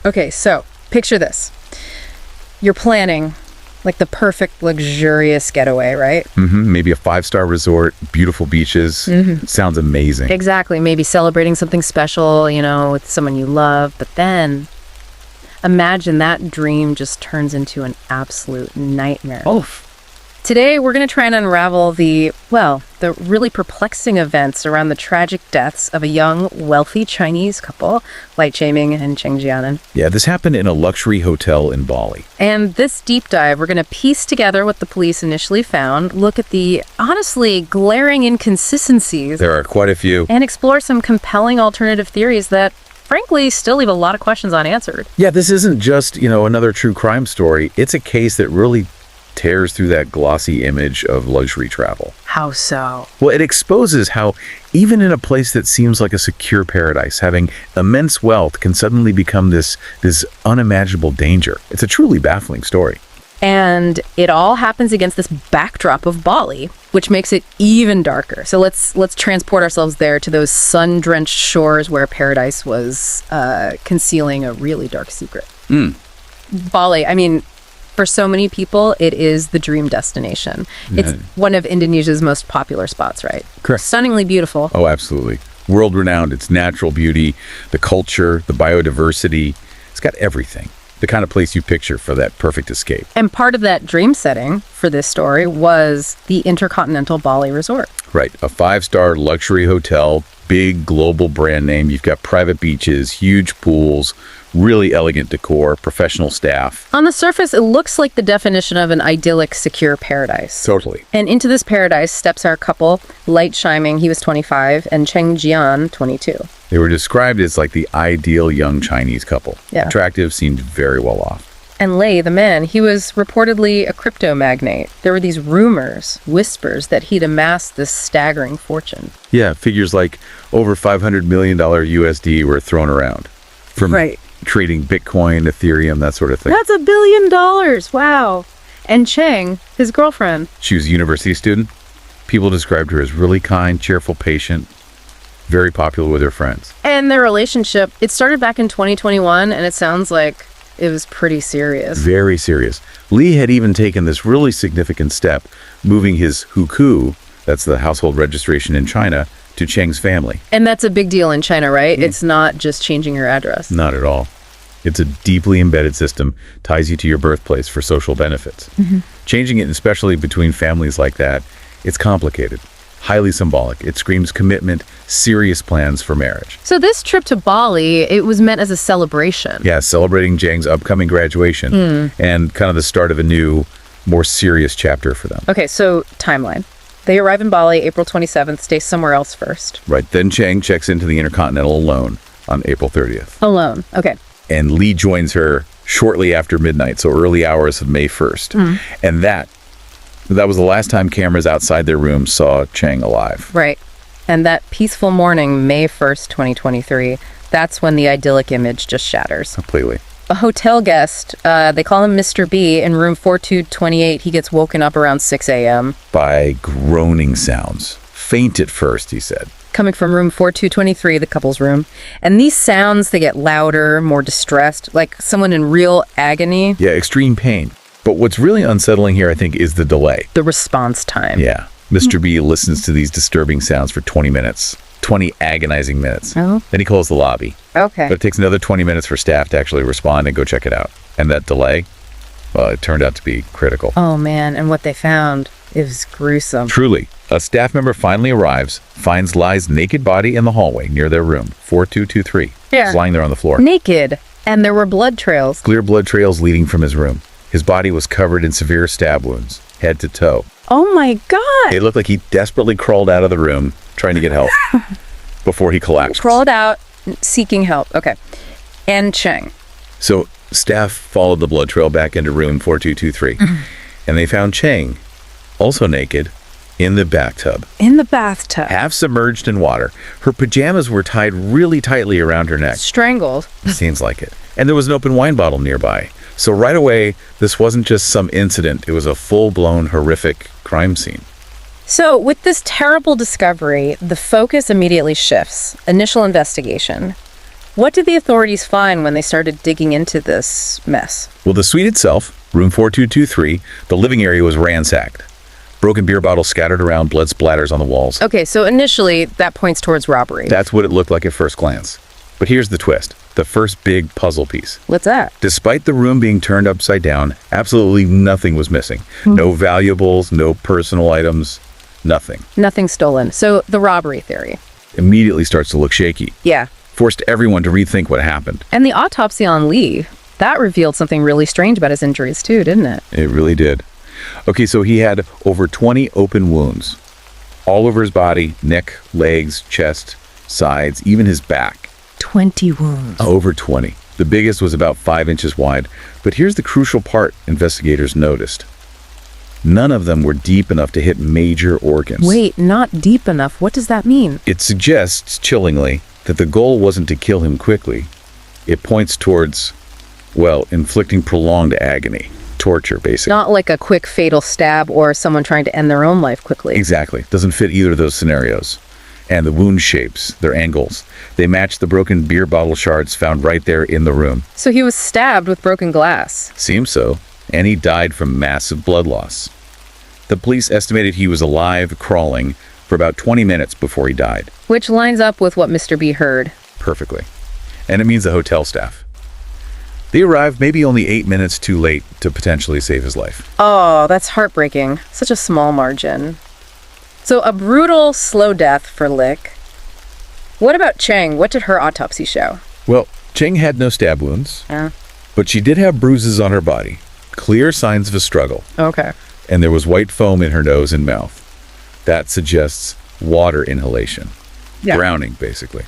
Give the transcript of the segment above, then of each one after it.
Okay, so picture this. You're planning like the perfect luxurious getaway, right? Maybe a 5-star resort, beautiful beaches. Sounds amazing. Exactly. Maybe celebrating something special, with someone you love. But then imagine that dream just turns into an absolute nightmare. Oh. Today, we're going to try and unravel the really perplexing events around the tragic deaths of a young, wealthy Chinese couple, Li Chiming and Cheng Jianan. Yeah, this happened in a luxury hotel in Bali. And this deep dive, we're going to piece together what the police initially found, look at the honestly glaring inconsistencies. There are quite a few. And explore some compelling alternative theories that, frankly, still leave a lot of questions unanswered. Yeah, this isn't just, another true crime story. It's a case that really tears through that glossy image of luxury travel. How so? Well, it exposes how even in a place that seems like a secure paradise, having immense wealth can suddenly become this unimaginable danger. It's a truly baffling story. And it all happens against this backdrop of Bali, which makes it even darker. So let's transport ourselves there to those sun-drenched shores where paradise was concealing a really dark secret. Bali, for so many people, it is the dream destination. It's one of Indonesia's most popular spots, right? Correct. Stunningly beautiful. Oh, absolutely. World-renowned, its natural beauty, the culture, the biodiversity. It's got everything. The kind of place you picture for that perfect escape. And part of that dream setting for this story was the Intercontinental Bali Resort. Right. A 5-star luxury hotel, big global brand name. You've got private beaches, huge pools, really elegant decor, professional staff. On the surface, it looks like the definition of an idyllic, secure paradise. Totally. And into this paradise steps our couple, Li Chiming, he was 25, and Cheng Jianan, 22. They were described as like the ideal young Chinese couple. Yeah. Attractive, seemed very well off. And Li, the man, he was reportedly a crypto magnate. There were these rumors, whispers, that he'd amassed this staggering fortune. Yeah, figures like over $500 million USD were thrown around. From trading Bitcoin, Ethereum, that sort of thing. That's $1 billion! Wow! And Cheng, his girlfriend. She was a university student. People described her as really kind, cheerful, patient, very popular with her friends. And their relationship, it started back in 2021, and it sounds like it was pretty serious. Very serious. Li had even taken this really significant step, moving his hukou, that's the household registration in China, to Cheng's family. And that's a big deal in China, right? It's not just changing your address. Not at all. It's a deeply embedded system, ties you to your birthplace for social benefits. Changing it, especially between families like that, it's complicated, highly symbolic. It screams commitment, serious plans for marriage. So this trip to Bali, it was meant as a celebration. Yeah, celebrating Cheng's upcoming graduation and kind of the start of a new, more serious chapter for them. Okay, so timeline. They arrive in Bali April 27th, stay somewhere else first. Right, then Cheng checks into the Intercontinental alone on April 30th. Alone, okay. And Li joins her shortly after midnight, so early hours of May 1st. And that was the last time cameras outside their room saw Cheng alive. Right. And that peaceful morning, May 1st, 2023, that's when the idyllic image just shatters. Completely. A hotel guest, they call him Mr. B, in room 4228, he gets woken up around 6 a.m. by groaning sounds. Faint at first, he said. Coming from room 4223, the couple's room. And these sounds, they get louder, more distressed, like someone in real agony. Yeah, extreme pain. But what's really unsettling here, I think, is the delay. The response time. Yeah. Mr. B listens to these disturbing sounds for 20 minutes. 20 agonizing minutes. Oh. Then he calls the lobby. Okay. But it takes another 20 minutes for staff to actually respond and go check it out. And that delay, well, it turned out to be critical. Oh, man. And what they found, it was gruesome. Truly. A staff member finally arrives, finds Li's naked body in the hallway near their room, 4223. Yeah. He's lying there on the floor. Naked. And there were blood trails. Clear blood trails leading from his room. His body was covered in severe stab wounds, head to toe. Oh, my God. It looked like he desperately crawled out of the room, trying to get help, before he collapsed. Crawled out, seeking help. Okay. And Cheng. So staff followed the blood trail back into room 4223, and they found Cheng, also naked, in the bathtub. In the bathtub. Half submerged in water. Her pajamas were tied really tightly around her neck. Strangled. Seems like it. And there was an open wine bottle nearby. So right away, this wasn't just some incident. It was a full-blown, horrific crime scene. So with this terrible discovery, the focus immediately shifts. Initial investigation. What did the authorities find when they started digging into this mess? Well, the suite itself, room 4223, the living area was ransacked. Broken beer bottles scattered around, blood splatters on the walls. Okay, so initially that points towards robbery. That's what it looked like at first glance. But here's the twist, the first big puzzle piece. What's that? Despite the room being turned upside down, absolutely nothing was missing. No valuables, no personal items, nothing. Nothing stolen. So the robbery theory. Immediately starts to look shaky. Yeah. Forced everyone to rethink what happened. And the autopsy on Li, that revealed something really strange about his injuries too, didn't it? It really did. Okay, so he had over 20 open wounds. All over his body, neck, legs, chest, sides, even his back. 20 wounds. Over 20. The biggest was about 5 inches wide. But here's the crucial part investigators noticed. None of them were deep enough to hit major organs. Wait, not deep enough. What does that mean? It suggests, chillingly, that the goal wasn't to kill him quickly. It points towards, well, inflicting prolonged agony. Torture, basically. Not like a quick fatal stab or someone trying to end their own life quickly. Exactly. Doesn't fit either of those scenarios. And the wound shapes, their angles, they match the broken beer bottle shards found right there in the room. So he was stabbed with broken glass. Seems so. And he died from massive blood loss. The police estimated he was alive, crawling, for about 20 minutes before he died. Which lines up with what Mr. B heard. Perfectly. And it means the hotel staff. They arrived maybe only 8 minutes too late to potentially save his life. Oh, that's heartbreaking. Such a small margin. So a brutal, slow death for Lick. What about Cheng? What did her autopsy show? Well, Cheng had no stab wounds, Yeah. but she did have bruises on her body. Clear signs of a struggle. Okay. And there was white foam in her nose and mouth. That suggests water inhalation. Yeah. Drowning, basically.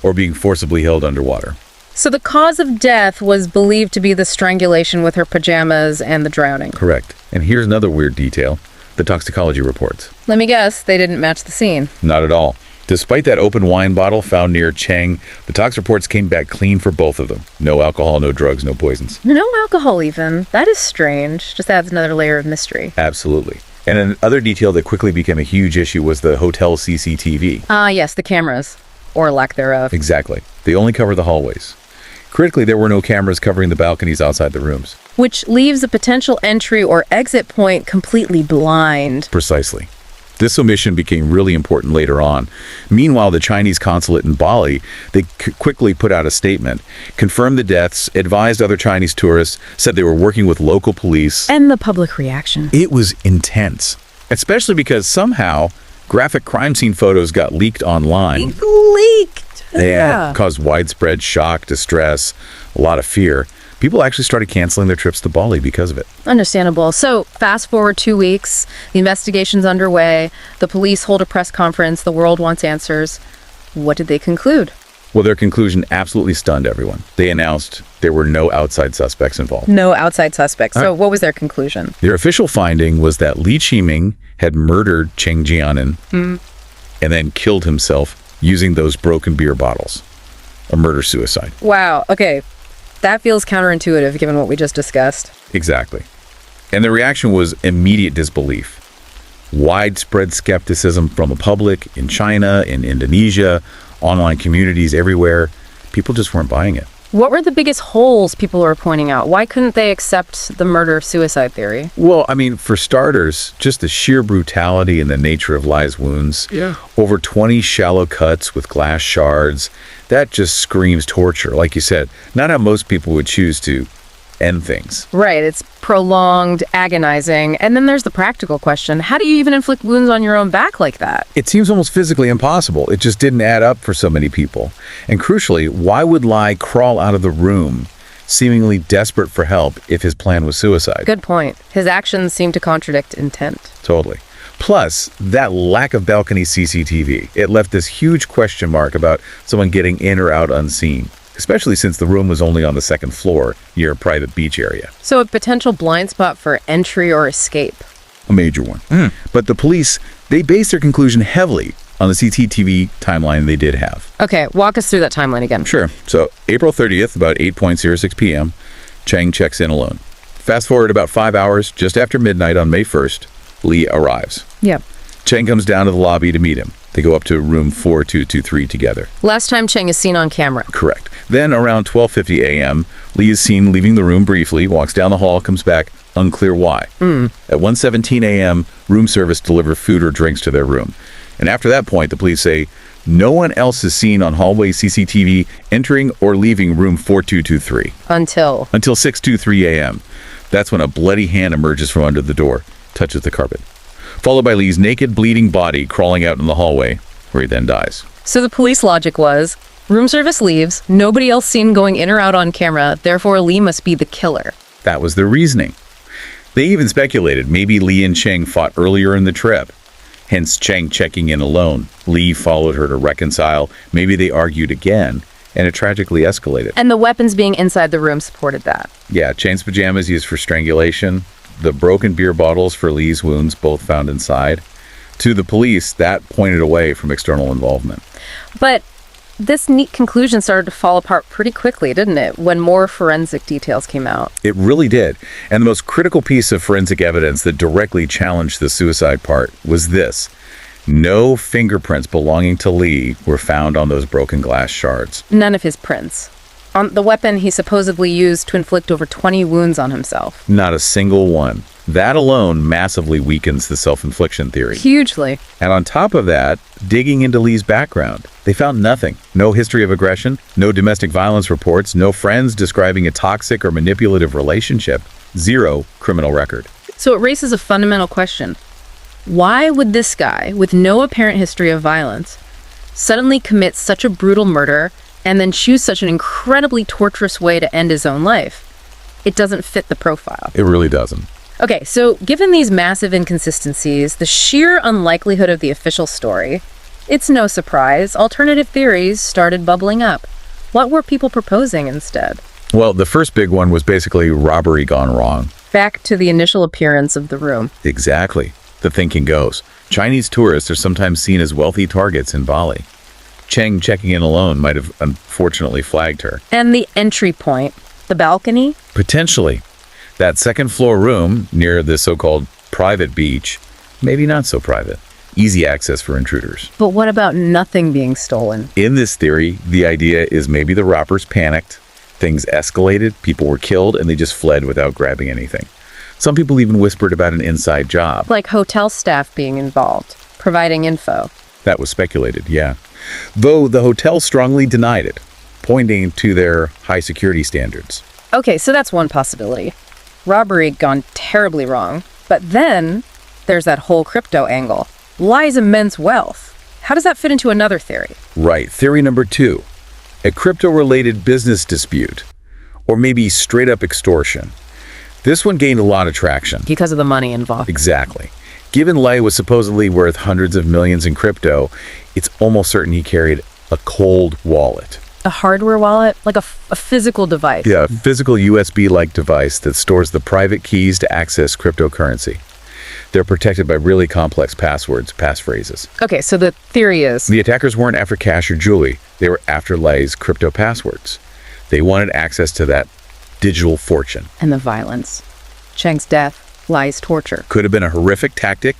Or being forcibly held underwater. So the cause of death was believed to be the strangulation with her pajamas and the drowning. Correct. And here's another weird detail. The toxicology reports. Let me guess, they didn't match the scene. Not at all. Despite that open wine bottle found near Cheng, the tox reports came back clean for both of them. No alcohol, no drugs, no poisons. No alcohol even. That is strange. Just adds another layer of mystery. Absolutely. And another detail that quickly became a huge issue was the hotel CCTV. Yes, the cameras. Or lack thereof. Exactly. They only cover the hallways. Critically, there were no cameras covering the balconies outside the rooms. Which leaves a potential entry or exit point completely blind. Precisely. This omission became really important later on. Meanwhile, the Chinese consulate in Bali, they quickly put out a statement, confirmed the deaths, advised other Chinese tourists, said they were working with local police. And the public reaction. It was intense, especially because somehow graphic crime scene photos got leaked online. Leaked! They caused widespread shock, distress, a lot of fear. People actually started canceling their trips to Bali because of it. Understandable. So, fast forward 2 weeks, the investigation's underway, the police hold a press conference, the world wants answers. What did they conclude? Well, their conclusion absolutely stunned everyone. They announced there were no outside suspects involved. No outside suspects. So, what was their conclusion? Their official finding was that Li Chiming had murdered Cheng Jianan and then killed himself using those broken beer bottles. A murder-suicide. Wow. Okay. That feels counterintuitive given what we just discussed. Exactly. And the reaction was immediate disbelief. Widespread skepticism from the public in China, in Indonesia, online communities everywhere. People just weren't buying it. What were the biggest holes people were pointing out? Why couldn't they accept the murder-suicide theory? Well, I mean, for starters, just the sheer brutality and the nature of Li's wounds. Yeah. Over 20 shallow cuts with glass shards. That just screams torture. Like you said, not how most people would choose to end things. Right. It's prolonged, agonizing. And then there's the practical question. How do you even inflict wounds on your own back like that? It seems almost physically impossible. It just didn't add up for so many people. And crucially, why would Li crawl out of the room, seemingly desperate for help, if his plan was suicide? Good point. His actions seem to contradict intent. Totally. Plus, that lack of balcony CCTV. It left this huge question mark about someone getting in or out unseen, especially since the room was only on the second floor near a private beach area. So a potential blind spot for entry or escape. A major one. But the police, they based their conclusion heavily on the CCTV timeline they did have. Okay, walk us through that timeline again. Sure. So April 30th, about 8:06 p.m., Cheng checks in alone. Fast forward about 5 hours, just after midnight on May 1st, Li arrives. Yep. Cheng comes down to the lobby to meet him. They go up to room 4223 together. Last time Cheng is seen on camera. Correct. Then around 12:50 a.m., Li is seen leaving the room briefly, walks down the hall, comes back, unclear why. At 1:17 a.m., room service deliver food or drinks to their room. And after that point, the police say no one else is seen on hallway CCTV entering or leaving room 4223. Until 6:23 a.m. That's when a bloody hand emerges from under the door, touches the carpet, followed by Li's naked, bleeding body crawling out in the hallway, where he then dies. So the police logic was, room service leaves, nobody else seen going in or out on camera, therefore Li must be the killer. That was their reasoning. They even speculated maybe Li and Cheng fought earlier in the trip, hence Cheng checking in alone. Li followed her to reconcile. Maybe they argued again, and it tragically escalated. And the weapons being inside the room supported that. Yeah, Cheng's pajamas used for strangulation, the broken beer bottles for Li's wounds, both found inside. To the police, that pointed away from external involvement. But this neat conclusion started to fall apart pretty quickly, didn't it, when more forensic details came out? It really did. And the most critical piece of forensic evidence that directly challenged the suicide part was this. No fingerprints belonging to Li were found on those broken glass shards. None of his prints. On the weapon he supposedly used to inflict over 20 wounds on himself. Not a single one. That alone massively weakens the self-infliction theory. Hugely. And on top of that, digging into Li's background, they found nothing. No history of aggression, no domestic violence reports, no friends describing a toxic or manipulative relationship, zero criminal record. So it raises a fundamental question. Why would this guy, with no apparent history of violence, suddenly commit such a brutal murder and then choose such an incredibly torturous way to end his own life? It doesn't fit the profile. It really doesn't. Okay, so given these massive inconsistencies, the sheer unlikelihood of the official story, it's no surprise alternative theories started bubbling up. What were people proposing instead? Well, the first big one was basically robbery gone wrong. Back to the initial appearance of the room. Exactly. The thinking goes. Chinese tourists are sometimes seen as wealthy targets in Bali. Cheng checking in alone might have unfortunately flagged her. And the entry point, the balcony? Potentially. That second floor room near the so-called private beach, maybe not so private. Easy access for intruders. But what about nothing being stolen? In this theory, the idea is maybe the robbers panicked, things escalated, people were killed, and they just fled without grabbing anything. Some people even whispered about an inside job. Like hotel staff being involved, providing info. That was speculated, yeah. Though the hotel strongly denied it, pointing to their high security standards. Okay, so that's one possibility. Robbery gone terribly wrong. But then there's that whole crypto angle. Li's immense wealth. How does that fit into another theory? Right. Theory number 2. A crypto-related business dispute. Or maybe straight-up extortion. This one gained a lot of traction. Because of the money involved. Exactly. Given Li was supposedly worth hundreds of millions in crypto, it's almost certain he carried a cold wallet. A hardware wallet? Like a physical device? Yeah, a physical USB-like device that stores the private keys to access cryptocurrency. They're protected by really complex passwords, passphrases. Okay, so the theory is... The attackers weren't after cash or jewelry. They were after Li's crypto passwords. They wanted access to that digital fortune. And the violence. Cheng's death, Li's torture. Could have been a horrific tactic.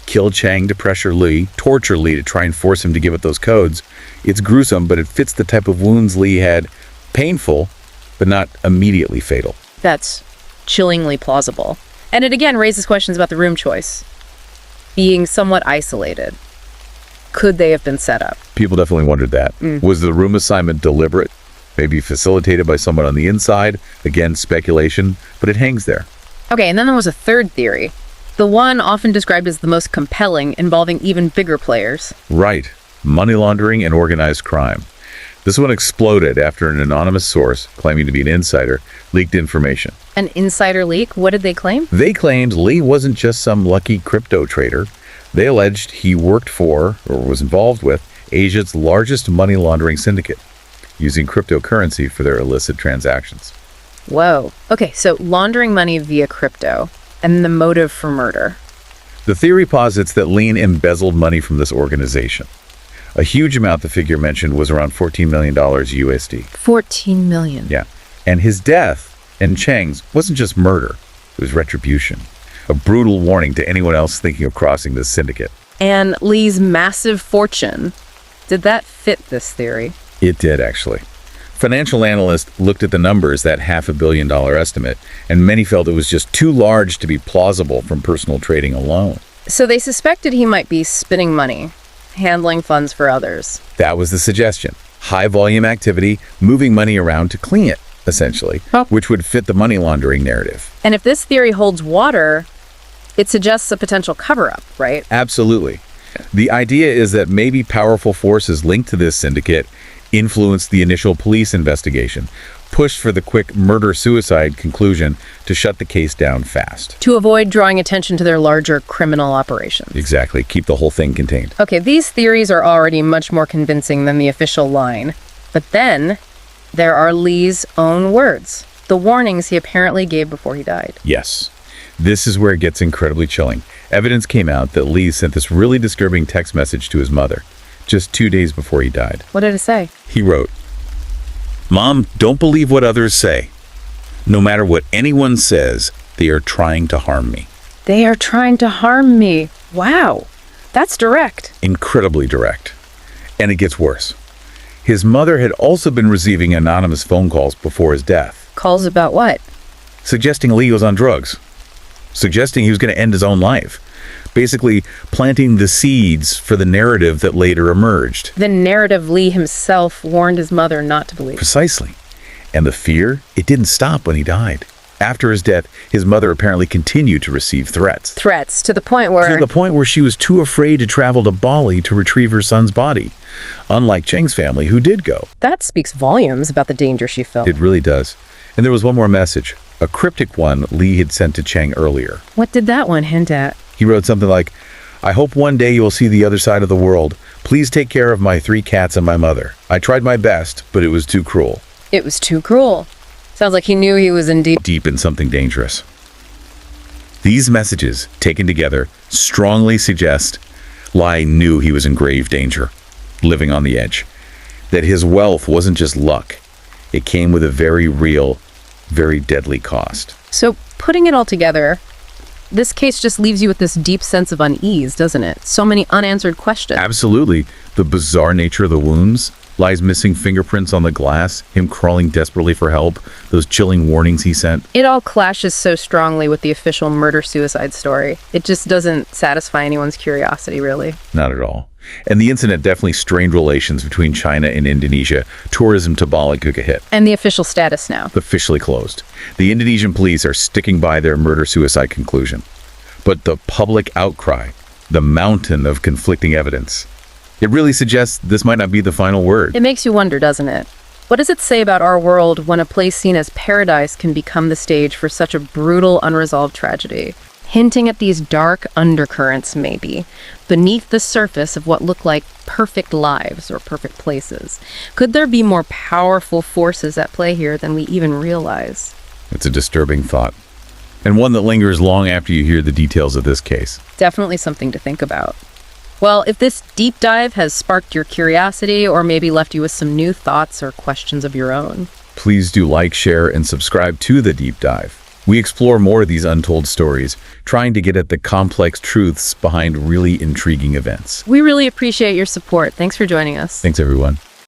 Kill Cheng to pressure Li, torture Li to try and force him to give up those codes. It's gruesome, but it fits the type of wounds Li had. Painful, but not immediately fatal. That's chillingly plausible. And it again raises questions about the room choice. Being somewhat isolated. Could they have been set up? People definitely wondered that. Was the room assignment deliberate? Maybe facilitated by someone on the inside? Again, speculation, but it hangs there. Okay, and then there was a third theory. The one often described as the most compelling, involving even bigger players. Right. Money laundering and organized crime. This one exploded after an anonymous source, claiming to be an insider, leaked information. An insider leak? What did they claim? They claimed Li wasn't just some lucky crypto trader. They alleged he worked for, or was involved with, Asia's largest money laundering syndicate, using cryptocurrency for their illicit transactions. Whoa. Okay, so laundering money via crypto, and the motive for murder. The theory posits that Li embezzled money from this organization. A huge amount, the figure mentioned, was around $14 million USD. 14 million. Yeah. And his death, and Cheng's, wasn't just murder. It was retribution. A brutal warning to anyone else thinking of crossing this syndicate. And Li's massive fortune. Did that fit this theory? It did, actually. Financial analysts looked at the numbers, that $500 million estimate, and many felt it was just too large to be plausible from personal trading alone. So they suspected he might be spinning money, handling funds for others. That was the suggestion. High volume activity, moving money around to clean it, essentially, which would fit the money laundering narrative. And if this theory holds water, it suggests a potential cover-up, right? Absolutely. The idea is that maybe powerful forces linked to this syndicate influenced the initial police investigation, pushed for the quick murder-suicide conclusion to shut the case down fast. To avoid drawing attention to their larger criminal operations. Exactly. Keep the whole thing contained. Okay, these theories are already much more convincing than the official line. But then there are Li's own words, the warnings he apparently gave before he died. Yes. This is where it gets incredibly chilling. Evidence came out that Li sent this really disturbing text message to his mother, just 2 days before he died. What did it say? He wrote, "Mom, don't believe what others say. No matter what anyone says, they are trying to harm me." They are trying to harm me. Wow, that's direct. Incredibly direct. And it gets worse. His mother had also been receiving anonymous phone calls before his death. Calls about what? Suggesting Li was on drugs. Suggesting he was going to end his own life. Basically, planting the seeds for the narrative that later emerged. The narrative Li himself warned his mother not to believe. Precisely. And the fear, it didn't stop when he died. After his death, his mother apparently continued to receive threats. Threats, to the point where... To the point where she was too afraid to travel to Bali to retrieve her son's body. Unlike Cheng's family, who did go. That speaks volumes about the danger she felt. It really does. And there was one more message. A cryptic one Li had sent to Cheng earlier. What did that one hint at? He wrote something like, "I hope one day you will see the other side of the world. Please take care of my 3 cats and my mother. I tried my best, but it was too cruel." It was too cruel. Sounds like he knew he was in deep in something dangerous. These messages, taken together, strongly suggest Li knew he was in grave danger, living on the edge. That his wealth wasn't just luck. It came with a very real, very deadly cost. So, putting it all together, this case just leaves you with this deep sense of unease, doesn't it? So many unanswered questions. Absolutely. The bizarre nature of the wounds, Li's missing fingerprints on the glass, him crawling desperately for help, those chilling warnings he sent. It all clashes so strongly with the official murder-suicide story. It just doesn't satisfy anyone's curiosity, really. Not at all. And the incident definitely strained relations between China and Indonesia. Tourism to Bali took a hit. And the official status now. Officially closed. The Indonesian police are sticking by their murder-suicide conclusion. But the public outcry, the mountain of conflicting evidence, it really suggests this might not be the final word. It makes you wonder, doesn't it? What does it say about our world when a place seen as paradise can become the stage for such a brutal, unresolved tragedy? Hinting at these dark undercurrents, maybe, beneath the surface of what look like perfect lives or perfect places. Could there be more powerful forces at play here than we even realize? It's a disturbing thought, and one that lingers long after you hear the details of this case. Definitely something to think about. Well, if this deep dive has sparked your curiosity or maybe left you with some new thoughts or questions of your own, please do like, share, and subscribe to The Deep Dive. We explore more of these untold stories, trying to get at the complex truths behind really intriguing events. We really appreciate your support. Thanks for joining us. Thanks, everyone.